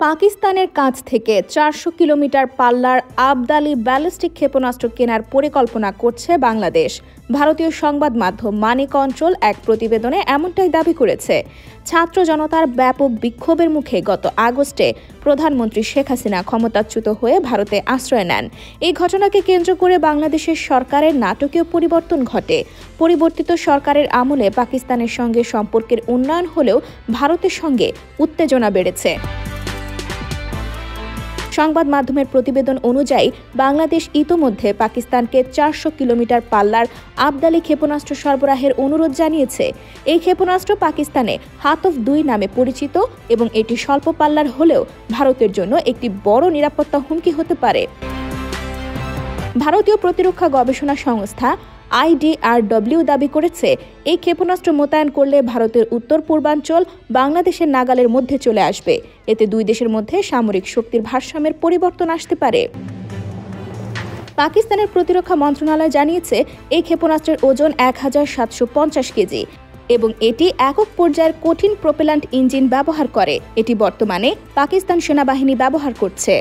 পাকিস্তানের কাছ থেকে ৪০০ কিলোমিটার পাল্লার আবদালি ব্যালিস্টিক ক্ষেপণাস্ত্র কেনার পরিকল্পনা করছে বাংলাদেশ। ভারতীয় সংবাদ মাধ্যম মানি কন্ট্রোল এক প্রতিবেদনে এমনটাই দাবি করেছে। ছাত্র জনতার ব্যাপক বিক্ষোভের মুখে গত আগস্টে প্রধানমন্ত্রী শেখ হাসিনা ক্ষমতাচ্যুত হয়ে ভারতে আশ্রয় নেন। এই ঘটনাকে কেন্দ্র করে বাংলাদেশের সরকারের নাটকীয় পরিবর্তন ঘটে। পরিবর্তিত সরকারের আমলে পাকিস্তানের সঙ্গে সম্পর্কের উন্নয়ন হলেও ভারতের সঙ্গে উত্তেজনা বেড়েছে। সংবাদ মাধ্যমের প্রতিবেদন অনুযায়ী বাংলাদেশ ইতোমধ্যে পাকিস্তানকে ৪০০ কিলোমিটার পাল্লার আবদালি ক্ষেপণাস্ত্র সরবরাহের অনুরোধ জানিয়েছে। এই ক্ষেপণাস্ত্র পাকিস্তানে হাতফ-2 নামে পরিচিত এবং এটি স্বল্প পাল্লার হলেও ভারতের জন্য একটি বড় নিরাপত্তা হুমকি হতে পারে। ভারতীয় প্রতিরক্ষা গবেষণা সংস্থা IDRW দাবি করেছে, এই ক্ষেপণাস্ত্র মোতায়েন করলে ভারতের উত্তর পূর্বাঞ্চল বাংলাদেশের নাগালের মধ্যে চলে আসবে। এতে দুই দেশের মধ্যে সামরিক শক্তির ভারসাম্যের পরিবর্তন আসতে পারে। পাকিস্তানের প্রতিরক্ষা মন্ত্রণালয় জানিয়েছে, এই ক্ষেপণাস্ত্রের ওজন ১৭৫০ কেজি এবং এটি একক পর্যায়ের কঠিন প্রোপেল্যান্ট ইঞ্জিন ব্যবহার করে। এটি বর্তমানে পাকিস্তান সেনাবাহিনী ব্যবহার করছে।